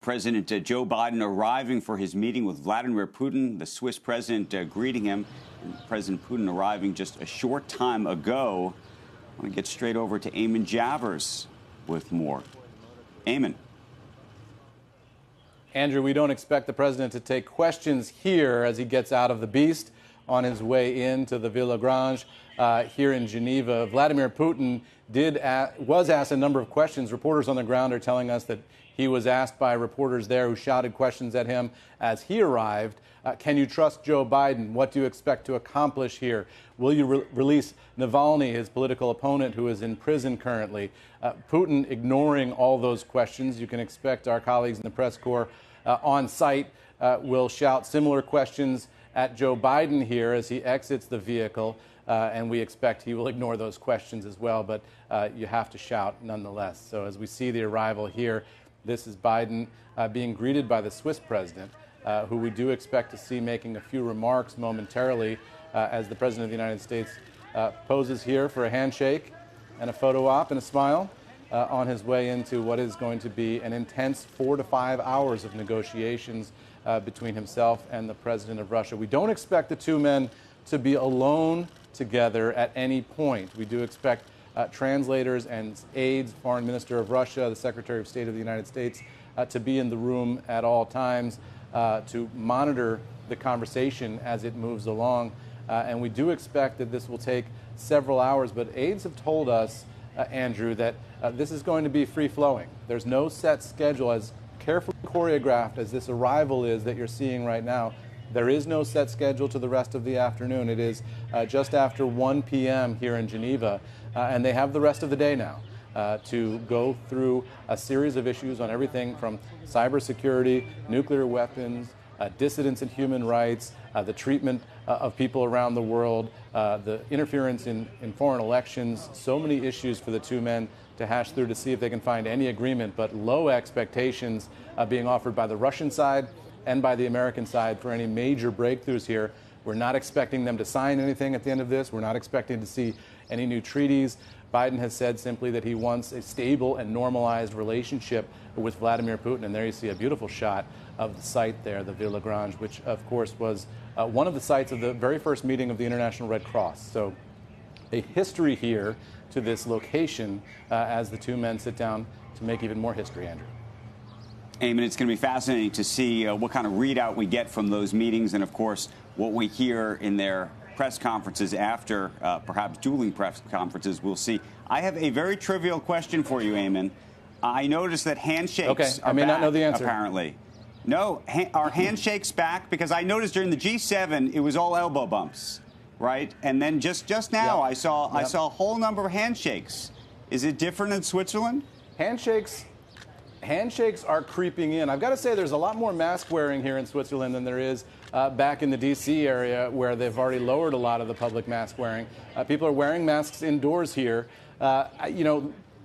President Joe Biden arriving for his meeting with Vladimir Putin, the Swiss president greeting him, and President Putin arriving just a short time ago. I want to get straight over to Eamon Javers with more. Eamon. Andrew, we don't expect the president to take questions here as he gets out of the Beast on his way into the Villa Grange here in Geneva. Vladimir Putin was asked a number of questions. Reporters on the ground are telling us that he was asked by reporters there who shouted questions at him as he arrived. Can you trust Joe Biden? What do you expect to accomplish here? Will you release Navalny, his political opponent, who is in prison currently? Putin ignoring all those questions. You can expect our colleagues in the press corps on site will shout similar questions at Joe Biden here as he exits the vehicle. And we expect he will ignore those questions as well. But you have to shout nonetheless. So as we see the arrival here, this is Biden being greeted by the Swiss president, who we do expect to see making a few remarks momentarily as the President of the United States poses here for a handshake and a photo op and a smile on his way into what is going to be an intense 4 to 5 hours of negotiations between himself and the President of Russia. We don't expect the two men to be alone together at any point. We do expect translators and aides, Foreign Minister of Russia, the Secretary of State of the United States, to be in the room at all times to monitor the conversation as it moves along. And we do expect that this will take several hours, but aides have told us, Andrew, that this is going to be free-flowing. There's no set schedule. As carefully choreographed as this arrival is that you're seeing right now, there is no set schedule to the rest of the afternoon. It is just after 1 p.m. here in Geneva, and they have the rest of the day now to go through a series of issues on everything from cybersecurity, nuclear weapons, dissidents and human rights, the treatment of people around the world, the interference in foreign elections, so many issues for the two men to hash through to see if they can find any agreement, but low expectations being offered by the Russian side and by the American side for any major breakthroughs here. We're not expecting them to sign anything at the end of this. We're not expecting to see any new treaties. Biden has said simply that he wants a stable and normalized relationship with Vladimir Putin. And there you see a beautiful shot of the site there, the Villa Grange, which, of course, was one of the sites of the very first meeting of the International Red Cross. So a history here to this location as the two men sit down to make even more history, Andrew. Eamon, it's going to be fascinating to see what kind of readout we get from those meetings and, of course, what we hear in their press conferences after, perhaps dueling press conferences. We'll see. I have a very trivial question for you, Eamon. I noticed that handshakes are I may back, not know the answer. Apparently. No, are handshakes back? Because I noticed during the G7, it was all elbow bumps, right? And then just now, I saw a whole number of handshakes. Is it different in Switzerland? Handshakes are creeping in. I've got to say there's a lot more mask wearing here in Switzerland than there is back in the D.C. area, where they've already lowered a lot of the public mask wearing. People are wearing masks indoors here.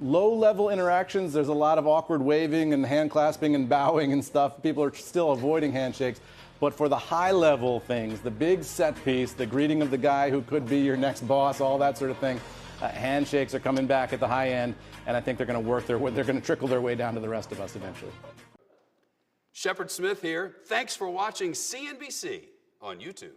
Low-level interactions, there's a lot of awkward waving and hand clasping and bowing and stuff. People are still avoiding handshakes. But for the high-level things, the big set piece, the greeting of the guy who could be your next boss, all that sort of thing, handshakes are coming back at the high end, and I think they're going to work they're going to trickle their way down to the rest of us eventually. Shepard Smith here. Thanks for watching CNBC on YouTube.